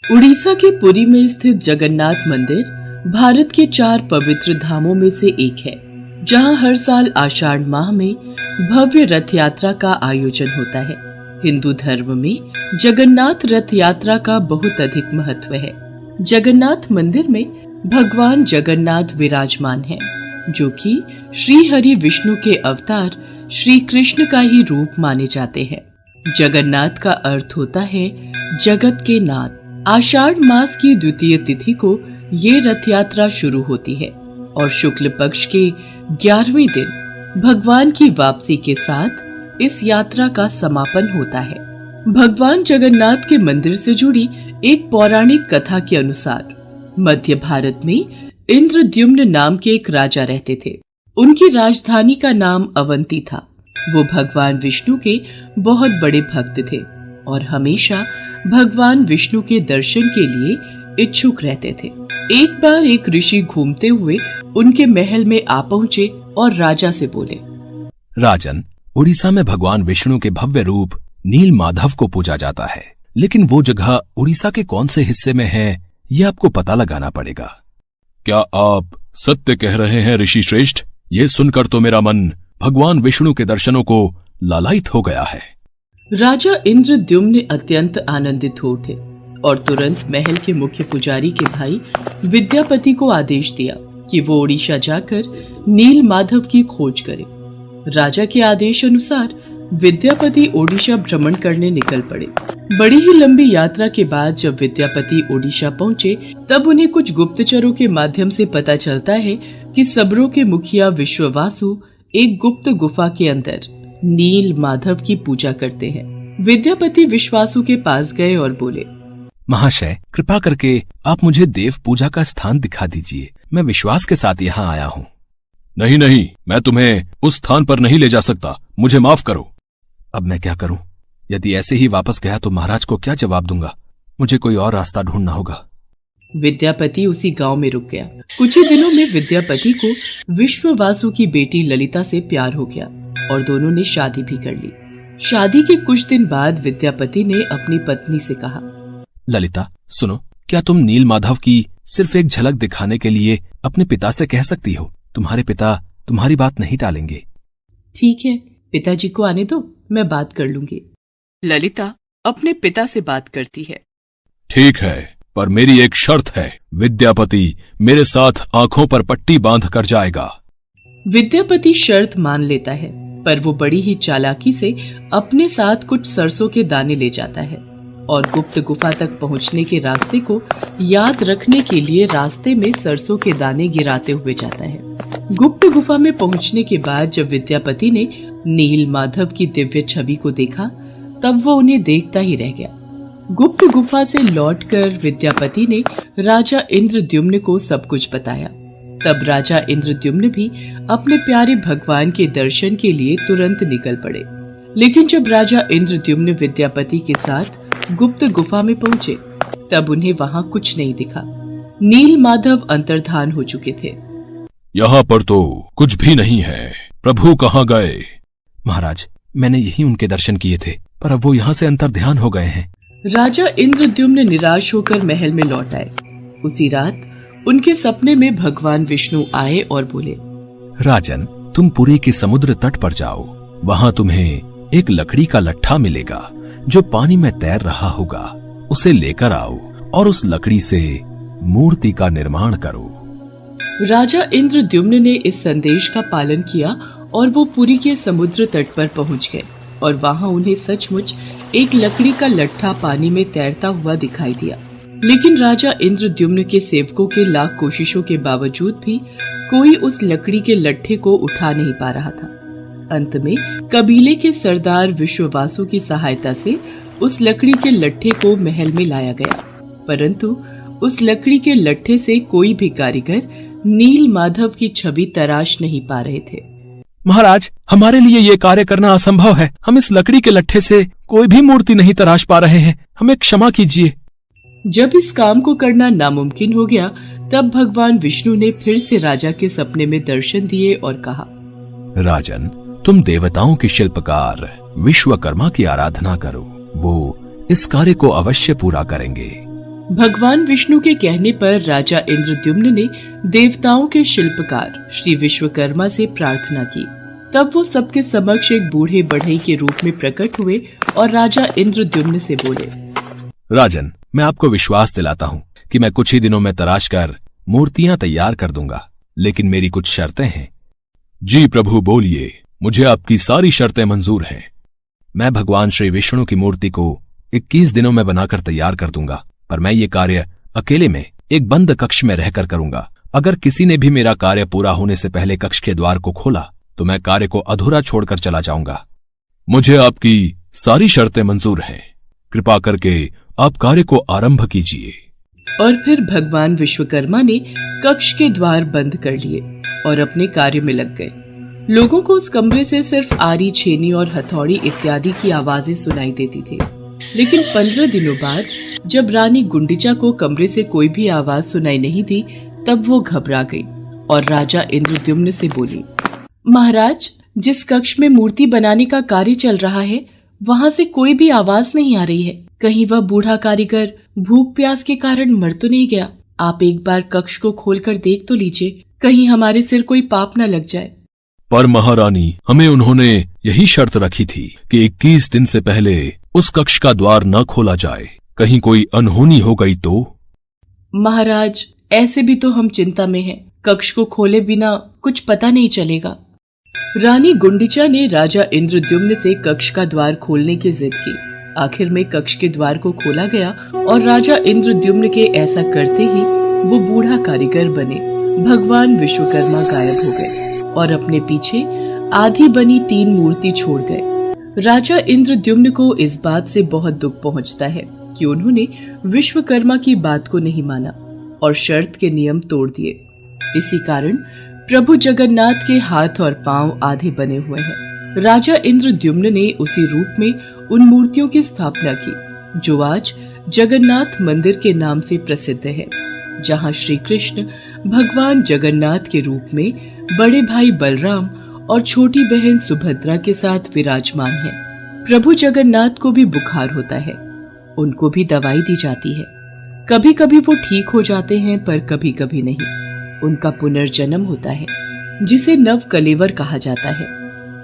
उड़ीसा के पुरी में स्थित जगन्नाथ मंदिर भारत के 4 पवित्र धामों में से एक है, जहां हर साल आषाढ़ माह में भव्य रथ यात्रा का आयोजन होता है। हिंदू धर्म में जगन्नाथ रथ यात्रा का बहुत अधिक महत्व है। जगन्नाथ मंदिर में भगवान जगन्नाथ विराजमान हैं, जो कि श्री हरि विष्णु के अवतार श्री कृष्ण का ही रूप माने जाते हैं। जगन्नाथ का अर्थ होता है जगत के नाथ। आषाढ़ मास की द्वितीय तिथि को ये रथ यात्रा शुरू होती है और शुक्ल पक्ष के 11वें दिन भगवान की वापसी के साथ इस यात्रा का समापन होता है। भगवान जगन्नाथ के मंदिर से जुड़ी एक पौराणिक कथा के अनुसार मध्य भारत में इंद्रद्युम्न नाम के एक राजा रहते थे। उनकी राजधानी का नाम अवंती था। वो भगवान विष्णु के बहुत बड़े भक्त थे और हमेशा भगवान विष्णु के दर्शन के लिए इच्छुक रहते थे। एक बार एक ऋषि घूमते हुए उनके महल में आ पहुँचे और राजा से बोले, राजन, उड़ीसा में भगवान विष्णु के भव्य रूप नील माधव को पूजा जाता है, लेकिन वो जगह उड़ीसा के कौन से हिस्से में है, ये आपको पता लगाना पड़ेगा। क्या आप सत्य कह रहे हैं ऋषि श्रेष्ठ? ये सुनकर तो मेरा मन भगवान विष्णु के दर्शनों को लालायित हो गया है। राजा इंद्रद्युम्न अत्यंत आनंदित हो उठे और तुरंत महल के मुख्य पुजारी के भाई विद्यापति को आदेश दिया कि वो उड़ीसा जाकर नील माधव की खोज करे। राजा के आदेश अनुसार विद्यापति ओडिशा भ्रमण करने निकल पड़े। बड़ी ही लंबी यात्रा के बाद जब विद्यापति ओडिशा पहुंचे, तब उन्हें कुछ गुप्तचरों के माध्यम से पता चलता है कि सबरों के मुखिया विश्ववासु एक गुप्त गुफा के अंदर नील माधव की पूजा करते हैं। विद्यापति विश्वासु के पास गए और बोले, महाशय, कृपा करके आप मुझे देव पूजा का स्थान दिखा दीजिए। मैं विश्वास के साथ यहाँ आया हूँ। नहीं नहीं, मैं तुम्हें उस स्थान पर नहीं ले जा सकता, मुझे माफ करो। अब मैं क्या करूं? यदि ऐसे ही वापस गया तो महाराज को क्या जवाब दूंगा? मुझे कोई और रास्ता ढूंढना होगा। विद्यापति उसी गांव में रुक गया। कुछ ही दिनों में विद्यापति को विश्ववासु की बेटी ललिता से प्यार हो गया और दोनों ने शादी भी कर ली। शादी के कुछ दिन बाद विद्यापति ने अपनी पत्नी से कहा, ललिता, सुनो, क्या तुम नील माधव की सिर्फ एक झलक दिखाने के लिए अपने पिता से कह सकती हो? तुम्हारे पिता तुम्हारी बात नहीं टालेंगे। ठीक है, पिताजी को आने दो, मैं बात कर लूंगी। ललिता अपने पिता से बात करती है। ठीक है, पर मेरी एक शर्त है। विद्यापति मेरे साथ आंखों पर पट्टी बांध कर जाएगा। विद्यापति शर्त मान लेता है, पर वो बड़ी ही चालाकी से अपने साथ कुछ सरसों के दाने ले जाता है और गुप्त गुफा तक पहुंचने के रास्ते को याद रखने के लिए रास्ते में सरसों के दाने गिराते हुए जाता है। गुप्त गुफा में पहुंचने के बाद जब विद्यापति ने नील माधव की दिव्य छवि को देखा, तब वो उन्हें देखता ही रह गया। गुप्त गुफा से लौटकर विद्यापति ने राजा इंद्रद्युम्न को सब कुछ बताया। तब राजा इंद्रद्युम्न भी अपने प्यारे भगवान के दर्शन के लिए तुरंत निकल पड़े। लेकिन जब राजा इंद्रद्युम्न विद्यापति के साथ गुप्त गुफा में पहुंचे, तब उन्हें वहां कुछ नहीं दिखा। नील माधव अंतर्धान हो चुके थे। यहाँ पर तो कुछ भी नहीं है। प्रभु कहाँ गए? महाराज, मैंने यही उनके दर्शन किए थे, पर अब वो यहाँ से अंतर्ध्यान हो गए हैं। राजा इंद्रद्युम्न निराश होकर महल में लौट आए। उसी रात उनके सपने में भगवान विष्णु आए और बोले, राजन, तुम पुरी के समुद्र तट पर जाओ। वहाँ तुम्हें एक लकड़ी का लट्ठा मिलेगा जो पानी में तैर रहा होगा। उसे लेकर आओ और उस लकड़ी से मूर्ति का निर्माण करो। राजा इंद्रद्युम्न ने इस संदेश का पालन किया और वो पुरी के समुद्र तट पर पहुंच गए और वहां उन्हें सचमुच एक लकड़ी का लट्ठा पानी में तैरता हुआ दिखाई दिया। लेकिन राजा इंद्रद्युम्न के सेवकों के लाख कोशिशों के बावजूद भी कोई उस लकड़ी के लट्ठे को उठा नहीं पा रहा था। अंत में कबीले के सरदार विश्ववासु की सहायता से उस लकड़ी के लट्ठे को महल में लाया गया, परंतु उस लकड़ी के लट्ठे से कोई भी कारीगर नील माधव की छवि तराश नहीं पा रहे थे। महाराज, हमारे लिए ये कार्य करना असंभव है। हम इस लकड़ी के लट्ठे से कोई भी मूर्ति नहीं तराश पा रहे हैं। हमें क्षमा कीजिए। जब इस काम को करना नामुमकिन हो गया, तब भगवान विष्णु ने फिर से राजा के सपने में दर्शन दिए और कहा, राजन, तुम देवताओं के शिल्पकार विश्वकर्मा की आराधना करो। वो इस कार्य को अवश्य पूरा करेंगे। भगवान विष्णु के कहने पर राजा इंद्रद्युम्न ने देवताओं के शिल्पकार श्री विश्वकर्मा से प्रार्थना की। तब वो सबके समक्ष एक बूढ़े बढ़ई के रूप में प्रकट हुए और राजा इंद्रद्युम्न से बोले, राजन, मैं आपको विश्वास दिलाता हूँ कि मैं कुछ ही दिनों में तराश कर मूर्तियां तैयार कर दूंगा, लेकिन मेरी कुछ शर्तें हैं। जी प्रभु, बोलिए, मुझे आपकी सारी शर्तें मंजूर हैं। मैं भगवान श्री विष्णु की मूर्ति को 21 दिनों में बनाकर तैयार कर दूंगा, पर मैं ये कार्य अकेले में एक बंद कक्ष में रहकर करूंगा। अगर किसी ने भी मेरा कार्य पूरा होने से पहले कक्ष के द्वार को खोला तो मैं कार्य को अधूरा छोड़कर चला जाऊंगा। मुझे आपकी सारी शर्तें मंजूर हैं। कृपा करके आप कार्य को आरंभ कीजिए। और फिर भगवान विश्वकर्मा ने कक्ष के द्वार बंद कर लिए और अपने कार्य में लग गए। लोगों को उस कमरे से सिर्फ आरी, छेनी और हथौड़ी इत्यादि की आवाजें सुनाई देती थी। लेकिन 15 दिनों बाद जब रानी गुंडिचा को कमरे से कोई भी आवाज सुनाई नहीं दी, तब वो घबरा गई और राजा इंद्रद्युम्न से बोली, महाराज, जिस कक्ष में मूर्ति बनाने का कार्य चल रहा है वहाँ से कोई भी आवाज नहीं आ रही है। कहीं वह बूढ़ा कारीगर भूख प्यास के कारण मर तो नहीं गया? आप एक बार कक्ष को खोलकर देख तो लीजिए, कहीं हमारे सिर कोई पाप न लग जाए। पर महारानी, हमें उन्होंने यही शर्त रखी थी कि 21 दिन से पहले उस कक्ष का द्वार न खोला जाए। कहीं कोई अनहोनी हो गई तो? महाराज, ऐसे भी तो हम चिंता में हैं। कक्ष को खोले बिना कुछ पता नहीं चलेगा। रानी गुंडिचा ने राजा इंद्रद्युम्न से कक्ष का द्वार खोलने की जिद की। आखिर में कक्ष के द्वार को खोला गया और राजा इंद्रद्युम्न के ऐसा करते ही वो बूढ़ा कारीगर बने भगवान विश्वकर्मा गायब हो गए और अपने पीछे आधी बनी 3 मूर्ति छोड़ गए। राजा इंद्रद्युम्न को इस बात से बहुत दुख पहुंचता है कि उन्होंने विश्वकर्मा की बात को नहीं माना और शर्त के नियम तोड़ दिए। इसी कारण प्रभु जगन्नाथ के हाथ और पांव आधे बने हुए हैं। राजा इंद्रद्युम्न ने उसी रूप में उन मूर्तियों की स्थापना की जो आज जगन्नाथ मंदिर के नाम से प्रसिद्ध है, जहां श्री कृष्ण भगवान जगन्नाथ के रूप में बड़े भाई बलराम और छोटी बहन सुभद्रा के साथ विराजमान है। प्रभु जगन्नाथ को भी बुखार होता है, उनको भी दवाई दी जाती है। कभी कभी वो ठीक हो जाते हैं, पर कभी कभी नहीं। उनका पुनर्जन्म होता है जिसे नव कलेवर कहा जाता है,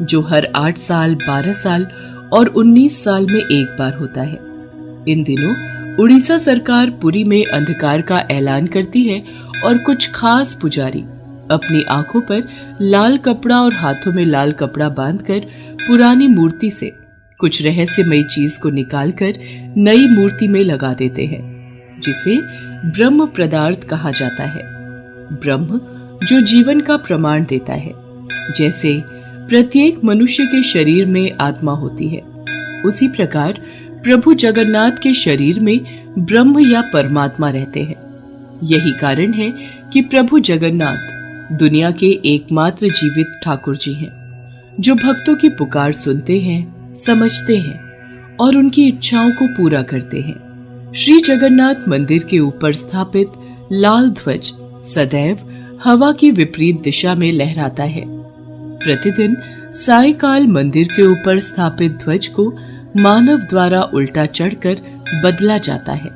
जो हर 8 साल, 12 साल और 19 साल में एक बार होता है। इन दिनों उड़ीसा सरकार पुरी में अंधकार का ऐलान करती है और कुछ खास पुजारी अपनी आंखों पर लाल कपड़ा और हाथों में लाल कपड़ा बांधकर पुरानी मूर्ति से कुछ रहस्यमयी चीज को निकालकर नई मूर्ति में लगा देते हैं, जिसे ब्रह्म पदार्थ कहा जाता है। ब्रह्म जो जीवन का प्रमाण देता है। जैसे प्रत्येक मनुष्य के शरीर में आत्मा होती है, उसी प्रकार प्रभु जगन्नाथ के शरीर में ब्रह्म या परमात्मा रहते हैं। यही कारण है कि प्रभु जगन्नाथ दुनिया के एकमात्र जीवित ठाकुर जी हैं, जो भक्तों की पुकार सुनते हैं, समझते हैं और उनकी इच्छाओं को पूरा करते हैं। श्री जगन्नाथ मंदिर के ऊपर स्थापित लाल ध्वज सदैव हवा की विपरीत दिशा में लहराता है। प्रतिदिन सायकाल मंदिर के ऊपर स्थापित ध्वज को मानव द्वारा उल्टा चढ़कर बदला जाता है।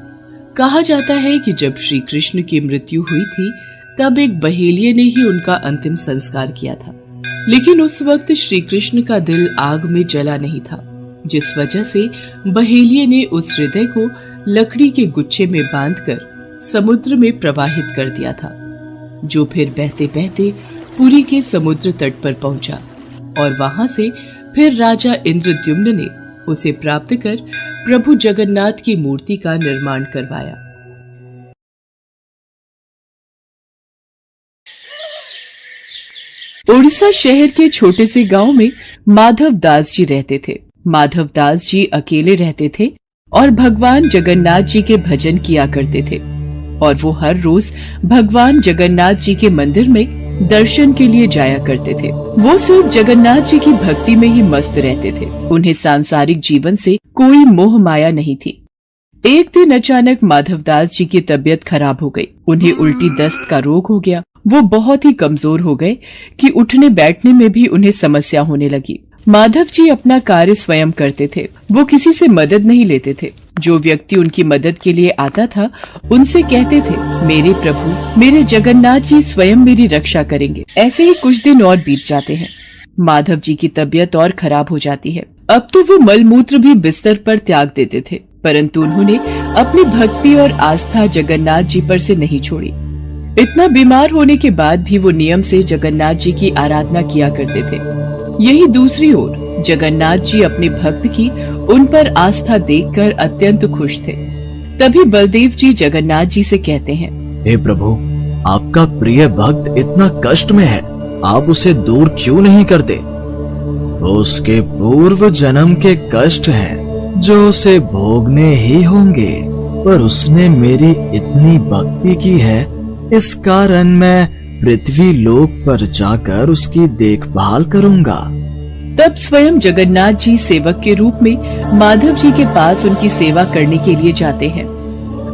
कहा जाता है कि जब श्री कृष्ण की मृत्यु हुई थी, तब एक बहेलिये ने ही उनका अंतिम संस्कार किया था। लेकिन उस वक्त श्री कृष्ण का दिल आग में जला नहीं था, जिस वजह से बहेलिये ने उस हृदय को लकड़ी के गुच्छे में बांधकर समुद्र में प्रवाहित कर दिया था, जो फिर बहते बहते पुरी के समुद्र तट पर पहुंचा और वहां से फिर राजा इंद्रद्युम्न ने उसे प्राप्त कर प्रभु जगन्नाथ की मूर्ति का निर्माण करवाया। उड़ीसा शहर के छोटे से गांव में माधव दास जी रहते थे। माधव दास जी अकेले रहते थे और भगवान जगन्नाथ जी के भजन किया करते थे और वो हर रोज भगवान जगन्नाथ जी के मंदिर में दर्शन के लिए जाया करते थे। वो सिर्फ जगन्नाथ जी की भक्ति में ही मस्त रहते थे। उन्हें सांसारिक जीवन से कोई मोह माया नहीं थी। एक दिन अचानक माधवदास जी की तबीयत खराब हो गई। उन्हें उल्टी दस्त का रोग हो गया। वो बहुत ही कमजोर हो गए कि उठने बैठने में भी उन्हें समस्या होने लगी। माधव जी अपना कार्य स्वयं करते थे। वो किसी से मदद नहीं लेते थे। जो व्यक्ति उनकी मदद के लिए आता था उनसे कहते थे, मेरे प्रभु, मेरे जगन्नाथ जी स्वयं मेरी रक्षा करेंगे। ऐसे ही कुछ दिन और बीत जाते हैं। माधव जी की तबीयत और खराब हो जाती है। अब तो वो मलमूत्र भी बिस्तर पर त्याग देते थे, परंतु उन्होंने अपनी भक्ति और आस्था जगन्नाथ जी पर से नहीं छोड़ी। इतना बीमार होने के बाद भी वो नियम से जगन्नाथ जी की आराधना किया करते थे। यही दूसरी ओर जगन्नाथ जी अपने भक्त की उन पर आस्था देखकर अत्यंत खुश थे। तभी बलदेव जी जगन्नाथ जी से कहते हैं, हे प्रभु, आपका प्रिय भक्त इतना कष्ट में है, आप उसे दूर क्यों नहीं करते? उसके पूर्व जन्म के कष्ट हैं जो उसे भोगने ही होंगे, पर उसने मेरी इतनी भक्ति की है, इस कारण मैं पृथ्वी लोक पर जाकर उसकी देखभाल करूंगा। तब स्वयं जगन्नाथ जी सेवक के रूप में माधव जी के पास उनकी सेवा करने के लिए जाते हैं।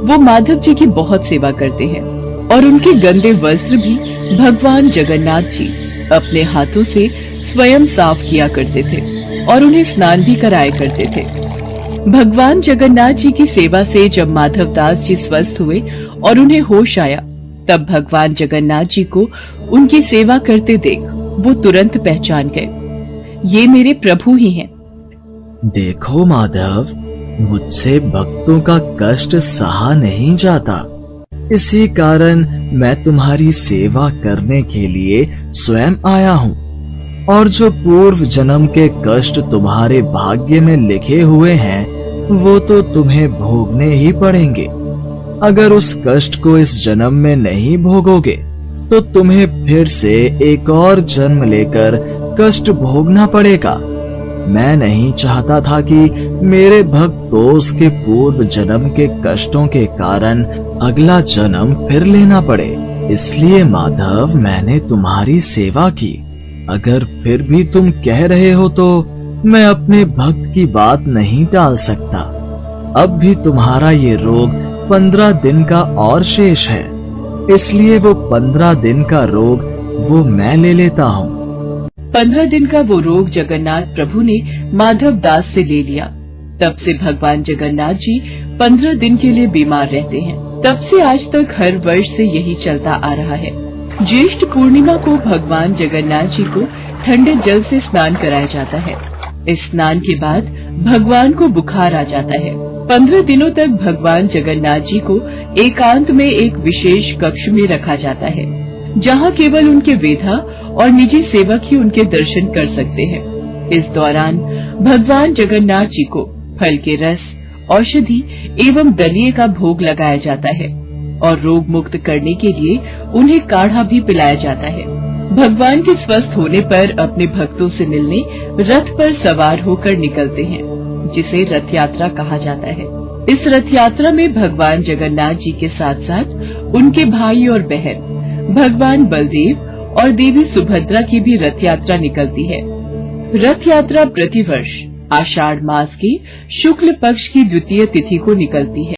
वो माधव जी की बहुत सेवा करते हैं और उनके गंदे वस्त्र भी भगवान जगन्नाथ जी अपने हाथों से स्वयं साफ किया करते थे और उन्हें स्नान भी कराया करते थे। भगवान जगन्नाथ जी की सेवा से जब माधव दास जी स्वस्थ हुए और उन्हें होश आया, तब भगवान जगन्नाथ जी को उनकी सेवा करते देख वो तुरंत पहचान गए, ये मेरे प्रभु ही हैं। देखो माधव, मुझसे भक्तों का कष्ट सहा नहीं जाता, इसी कारण मैं तुम्हारी सेवा करने के लिए स्वयं आया हूँ। और जो पूर्व जन्म के कष्ट तुम्हारे भाग्य में लिखे हुए हैं, वो तो तुम्हें भोगने ही पड़ेंगे। अगर उस कष्ट को इस जन्म में नहीं भोगोगे, तो तुम्हें फिर से एक और जन्म लेकर कष्ट भोगना पड़ेगा। मैं नहीं चाहता था कि मेरे भक्त को उसके पूर्व जन्म के कष्टों के कारण अगला जन्म फिर लेना पड़े। इसलिए माधव, मैंने तुम्हारी सेवा की। अगर फिर भी तुम कह रहे हो तो मैं अपने भक्त की बात नहीं टाल सकता। अब भी तुम्हारा ये रोग 15 दिन का और शेष है, इसलिए वो 15 दिन का रोग वो मैं ले लेता हूँ। 15 दिन का वो रोग जगन्नाथ प्रभु ने माधव दास से ले लिया। तब से भगवान जगन्नाथ जी 15 दिन के लिए बीमार रहते हैं। तब से आज तक हर वर्ष से यही चलता आ रहा है। ज्येष्ठ पूर्णिमा को भगवान जगन्नाथ जी को ठंडे जल से स्नान कराया जाता है। इस स्नान के बाद भगवान को बुखार आ जाता है। 15 दिनों तक भगवान जगन्नाथ जी को एकांत में एक विशेष कक्ष में रखा जाता है, जहाँ केवल उनके वेधा और निजी सेवक ही उनके दर्शन कर सकते हैं। इस दौरान भगवान जगन्नाथ जी को फल के रस, औषधि एवं दलिये का भोग लगाया जाता है और रोग मुक्त करने के लिए उन्हें काढ़ा भी पिलाया जाता है। भगवान के स्वस्थ होने पर अपने भक्तों से मिलने रथ पर सवार होकर निकलते हैं, जिसे रथ यात्रा कहा जाता है। इस रथ यात्रा में भगवान जगन्नाथ जी के साथ साथ उनके भाई और बहन भगवान बलदेव और देवी सुभद्रा की भी रथ यात्रा निकलती है। रथ यात्रा प्रतिवर्ष आषाढ़ मास की शुक्ल पक्ष की द्वितीय तिथि को निकलती है।